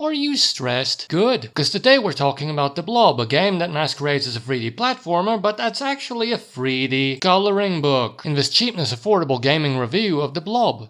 Are you stressed? Good, because today we're talking about the Blob, a game that masquerades as a 3D platformer, but that's actually a 3D coloring book, in this Cheapness Affordable Gaming review of the Blob.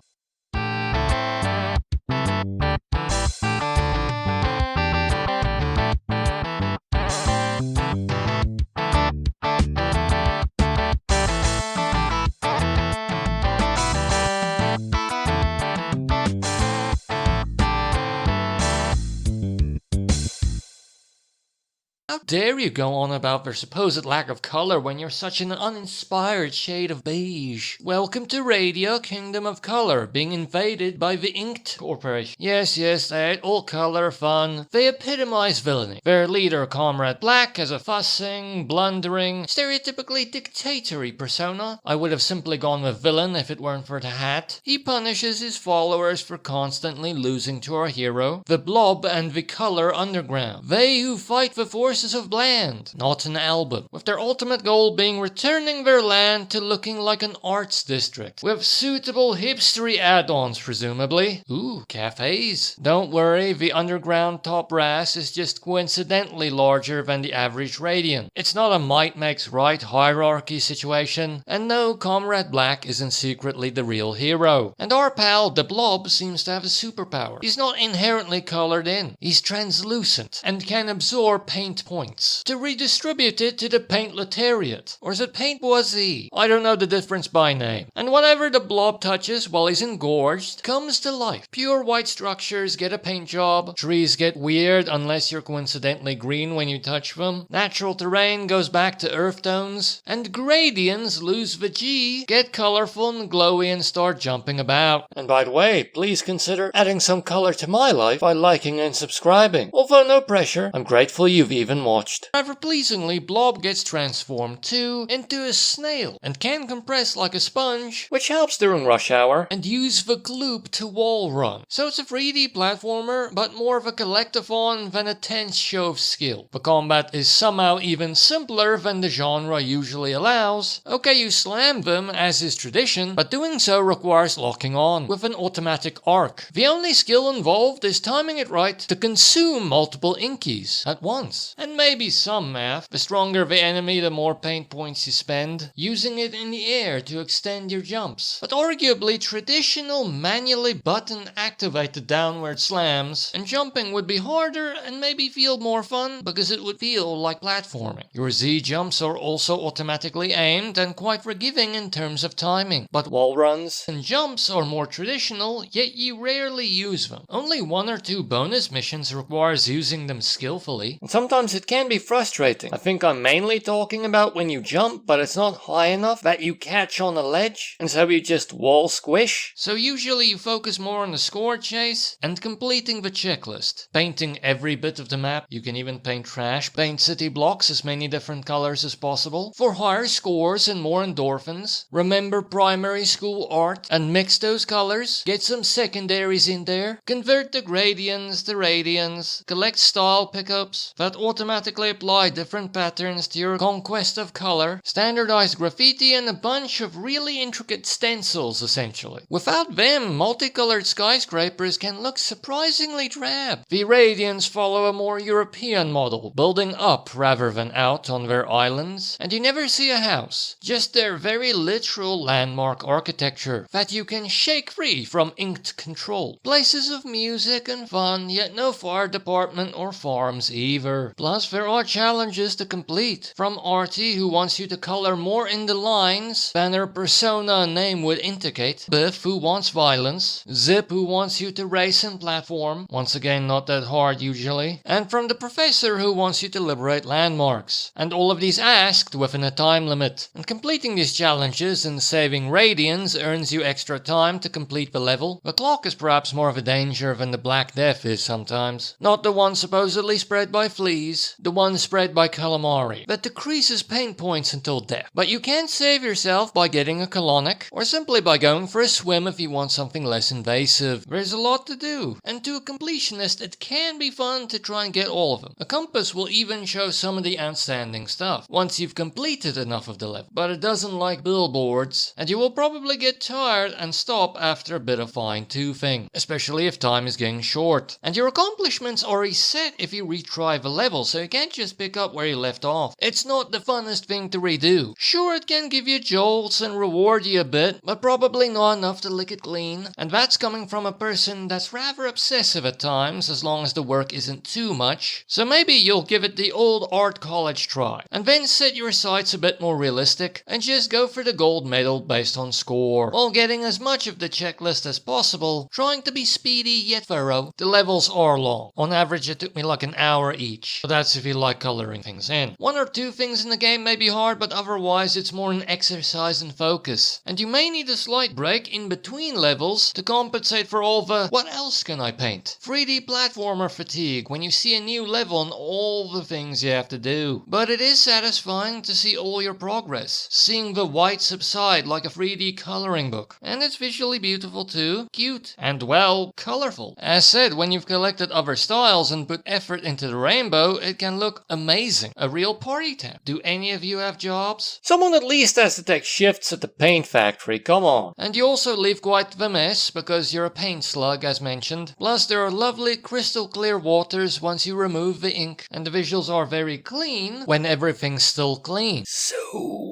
How dare you go on about their supposed lack of color when you're such an uninspired shade of beige? Welcome to Radio Kingdom of Color, being invaded by the Inked Corporation. Yes, they hate all color fun. They epitomize villainy. Their leader, Comrade Black, has a fussing, blundering, stereotypically dictatory persona. I would have simply gone with villain if it weren't for the hat. He punishes his followers for constantly losing to our hero, the Blob and the Color Underground. They who fight the forces of Bland, not an album, with their ultimate goal being returning their land to looking like an arts district, with suitable hipstery add-ons presumably. Ooh, cafes. Don't worry, the underground top brass is just coincidentally larger than the average Radiant. It's not a might makes right hierarchy situation, and no, Comrade Black isn't secretly the real hero. And our pal, the Blob, seems to have a superpower. He's not inherently colored in. He's translucent, and can absorb paint points to redistribute it to the paintletariat. Or is it paint boisé? I don't know the difference by name. And whatever the Blob touches while he's engorged comes to life. Pure white structures get a paint job. Trees get weird unless you're coincidentally green when you touch them. Natural terrain goes back to earth tones. And gradients lose the G, get colorful and glowy and start jumping about. And by the way, please consider adding some color to my life by liking and subscribing. Although no pressure, I'm grateful you've even watched. Rather pleasingly, Blob gets transformed too into a snail and can compress like a sponge, which helps during rush hour, and use the gloop to wall run. So it's a 3D platformer, but more of a collectathon than a tense show of skill. The combat is somehow even simpler than the genre usually allows. Okay, you slam them as is tradition, but doing so requires locking on with an automatic arc. The only skill involved is timing it right to consume multiple Inkies at once. And maybe some math. The stronger the enemy, the more paint points you spend, using it in the air to extend your jumps. But arguably, traditional manually button-activated downward slams and jumping would be harder and maybe feel more fun because it would feel like platforming. Your Z jumps are also automatically aimed and quite forgiving in terms of timing. But wall runs and jumps are more traditional, yet you rarely use them. Only one or two bonus missions requires using them skillfully. And sometimes it can be frustrating. I think I'm mainly talking about when you jump, but it's not high enough that you catch on a ledge, and so you just wall squish. So usually you focus more on the score chase and completing the checklist. Painting every bit of the map. You can even paint trash. Paint city blocks as many different colors as possible for higher scores and more endorphins. Remember primary school art and mix those colors. Get some secondaries in there. Convert the gradients to radians. Collect style pickups that automatically apply different patterns to your conquest of color, standardized graffiti, and a bunch of really intricate stencils, essentially. Without them, multicolored skyscrapers can look surprisingly drab. The Radiants follow a more European model, building up rather than out on their islands, and you never see a house, just their very literal landmark architecture that you can shake free from inked control. Places of music and fun, yet no fire department or farms either. Plus, there are challenges to complete, from Artie, who wants you to color more in the lines than her persona and name would indicate, Biff, who wants violence, Zip, who wants you to race and platform, once again not that hard usually, and from the Professor, who wants you to liberate landmarks. And all of these asked within a time limit. And completing these challenges and saving Radians earns you extra time to complete the level. The clock is perhaps more of a danger than the Black Death is sometimes. Not the one supposedly spread by fleas. Inkies, the one spread by calamari, that decreases pain points until death. But you can save yourself by getting a colonic, or simply by going for a swim if you want something less invasive. There's a lot to do, and to a completionist it can be fun to try and get all of them. A compass will even show some of the outstanding stuff, once you've completed enough of the level. But it doesn't like billboards, and you will probably get tired and stop after a bit of fine-toothing, especially if time is getting short. And your accomplishments are reset if you retry the level, so you can't just pick up where you left off. It's not the funnest thing to redo. Sure, it can give you jolts and reward you a bit, but probably not enough to lick it clean. And that's coming from a person that's rather obsessive at times, as long as the work isn't too much. So maybe you'll give it the old art college try, and then set your sights a bit more realistic, and just go for the gold medal based on score, while getting as much of the checklist as possible, trying to be speedy yet thorough. The levels are long. On average it took me like an hour each, but that's if you like coloring things in. One or two things in the game may be hard, but otherwise it's more an exercise in focus, and you may need a slight break in between levels to compensate for all the "what else can I paint?" 3D platformer fatigue when you see a new level and all the things you have to do. But it is satisfying to see all your progress, seeing the white subside like a 3D coloring book. And it's visually beautiful too, cute, and well, colorful. As said, when you've collected other styles and put effort into the rainbow, it can look amazing. A real party town. Do any of you have jobs? Someone at least has to take shifts at the paint factory, come on. And you also leave quite the mess, because you're a paint slug as mentioned. Plus there are lovely crystal clear waters once you remove the ink, and the visuals are very clean when everything's still clean. So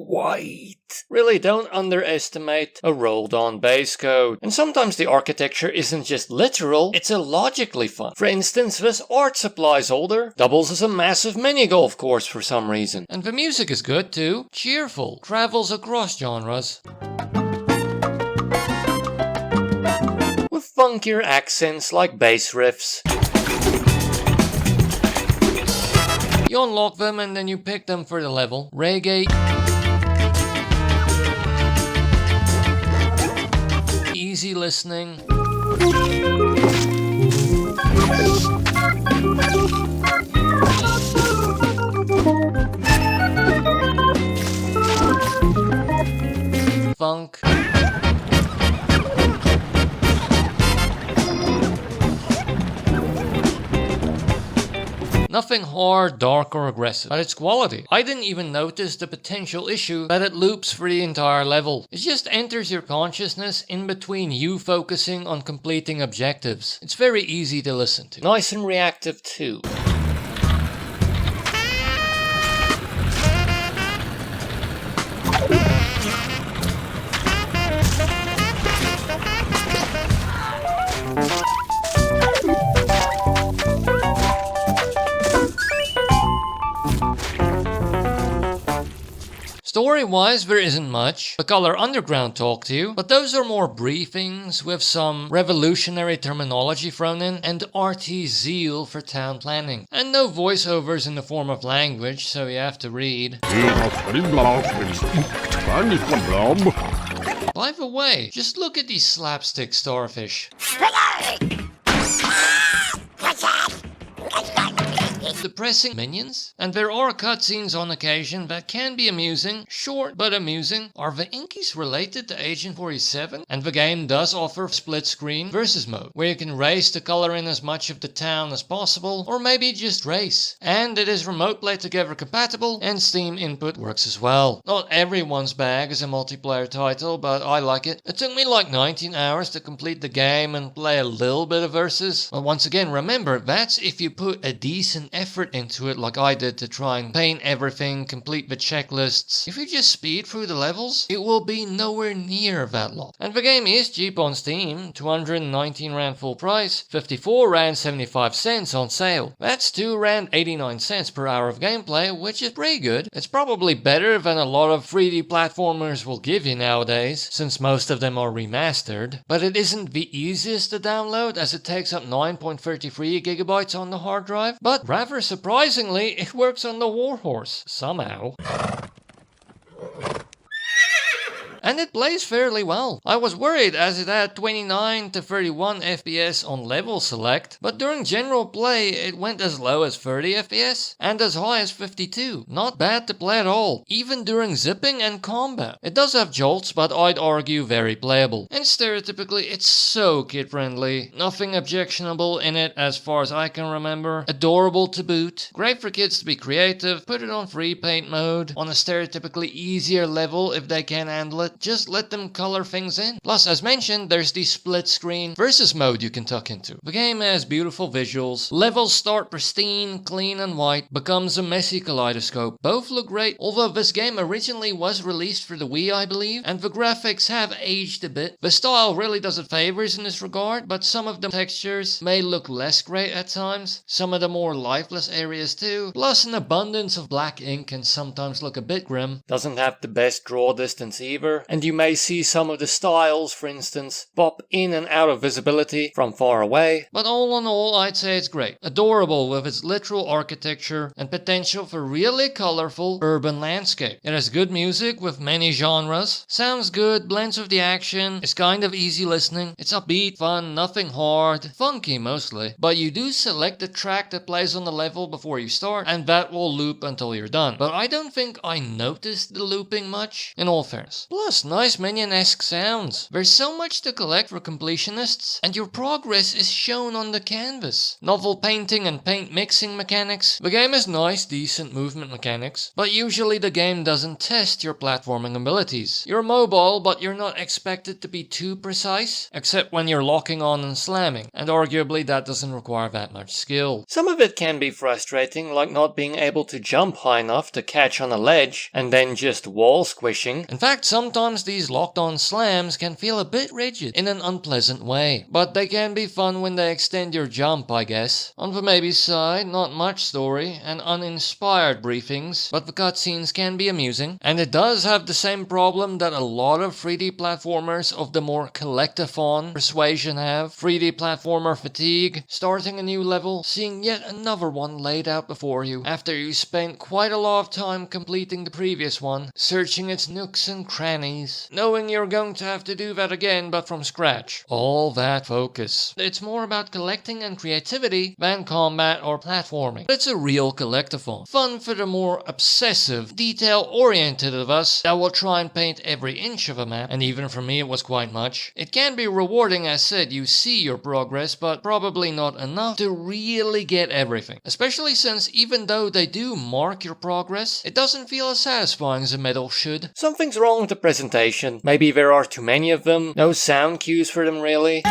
white. Really, don't underestimate a rolled on base coat. And sometimes the architecture isn't just literal, it's illogically fun. For instance, this art supplies holder doubles as a massive mini golf course for some reason. And the music is good too. Cheerful. Travels across genres. With funkier accents like bass riffs. You unlock them and then you pick them for the level. Reggae. Easy listening. Funk. Nothing hard, dark, or aggressive, but it's quality. I didn't even notice the potential issue that it loops for the entire level. It just enters your consciousness in between you focusing on completing objectives. It's very easy to listen to. Nice and reactive too. Story-wise, there isn't much. The Color Underground talk to you, but those are more briefings with some revolutionary terminology thrown in and arty zeal for town planning. And no voiceovers in the form of language, so you have to read. By the way, just look at these slapstick starfish. Depressing minions, and there are cutscenes on occasion that can be amusing, short but amusing. Are the Inkies related to Agent 47? And the game does offer split screen versus mode, where you can race to color in as much of the town as possible, or maybe just race. And it is remote play together compatible, and Steam input works as well. Not everyone's bag is a multiplayer title, but I like it. It took me like 19 hours to complete the game and play a little bit of versus. But once again, remember, that's if you put a decent effort into it like I did to try and paint everything, complete the checklists. If you just speed through the levels, it will be nowhere near that long. And the game is cheap on Steam, 219 Rand full price, 54 Rand 75 cents on sale. That's 2 Rand 89 cents per hour of gameplay, which is pretty good. It's probably better than a lot of 3D platformers will give you nowadays, since most of them are remastered. But it isn't the easiest to download, as it takes up 9.33 gigabytes on the hard drive, but rather surprisingly, it works on the Warhorse, somehow. and it plays fairly well. I was worried as it had 29 to 31 FPS on level select, but during general play it went as low as 30 FPS and as high as 52. Not bad to play at all, even during zipping and combat. It does have jolts, but I'd argue very playable. And stereotypically, it's so kid-friendly. Nothing objectionable in it as far as I can remember. Adorable to boot. Great for kids to be creative. Put it on free paint mode. On a stereotypically easier level if they can handle it. Just let them color things in. Plus, as mentioned, there's the split screen versus mode you can tuck into. The game has beautiful visuals. Levels start pristine, clean and white. Becomes a messy kaleidoscope. Both look great, although this game originally was released for the Wii, I believe, and the graphics have aged a bit. The style really does it favors in this regard, but some of the textures may look less great at times. Some of the more lifeless areas too. Plus an abundance of black ink can sometimes look a bit grim. Doesn't have the best draw distance either, and you may see some of the styles, for instance, pop in and out of visibility from far away. But all in all, I'd say it's great. Adorable with its literal architecture and potential for really colorful urban landscape. It has good music with many genres. Sounds good, blends with the action, it's kind of easy listening. It's upbeat, fun, nothing hard, funky mostly. But you do select the track that plays on the level before you start, and that will loop until you're done. But I don't think I noticed the looping much, in all fairness. Plus, nice minion-esque sounds. There's so much to collect for completionists, and your progress is shown on the canvas. Novel painting and paint mixing mechanics. The game has nice, decent movement mechanics, but usually the game doesn't test your platforming abilities. You're mobile, but you're not expected to be too precise, except when you're locking on and slamming, and arguably that doesn't require that much skill. Some of it can be frustrating, like not being able to jump high enough to catch on a ledge, and then just wall squishing. In fact, sometimes these locked-on slams can feel a bit rigid in an unpleasant way, but they can be fun when they extend your jump, I guess. On the maybe side, not much story, and uninspired briefings, but the cutscenes can be amusing, and it does have the same problem that a lot of 3D platformers of the more collectathon persuasion have. 3D platformer fatigue, starting a new level, seeing yet another one laid out before you, after you spent quite a lot of time completing the previous one, searching its nooks and crannies, knowing you're going to have to do that again but from scratch. All that focus. It's more about collecting and creativity than combat or platforming. It's a real collectathon. Fun for the more obsessive, detail-oriented of us that will try and paint every inch of a map, and even for me it was quite much. It can be rewarding, as said, you see your progress, but probably not enough to really get everything. Especially since even though they do mark your progress, it doesn't feel as satisfying as a medal should. Something's wrong with the presentation. Maybe there are too many of them, no sound cues for them really.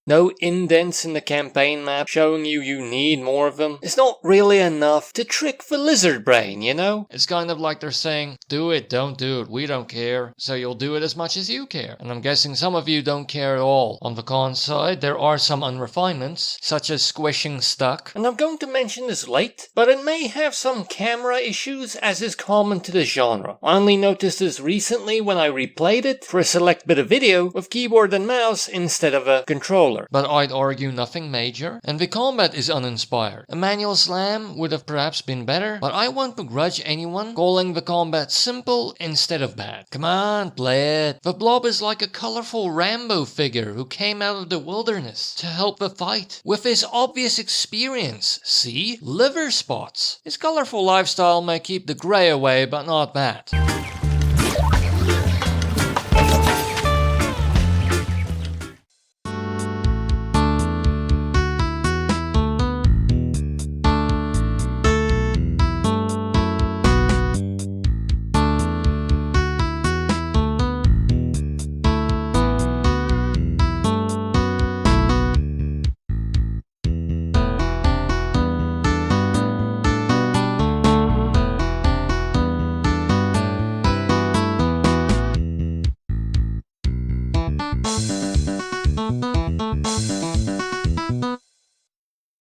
No indents in the campaign map showing you need more of them. It's not really enough to trick the lizard brain, you know? It's kind of like they're saying, do it, don't do it, we don't care, so you'll do it as much as you care. And I'm guessing some of you don't care at all. On the con side, there are some unrefinements, such as squishing stuck. And I'm going to mention this late, but it may have some camera issues as is common to the genre. I only noticed this recently when I replayed it for a select bit of video with keyboard and mouse instead of a controller. But I'd argue nothing major, and the combat is uninspired. A manual slam would have perhaps been better, but I won't begrudge anyone calling the combat simple instead of bad. Come on, play it. The Blob is like a colorful Rambo figure who came out of the wilderness to help the fight. With his obvious experience, see? Liver spots. His colorful lifestyle may keep the grey away, but not that.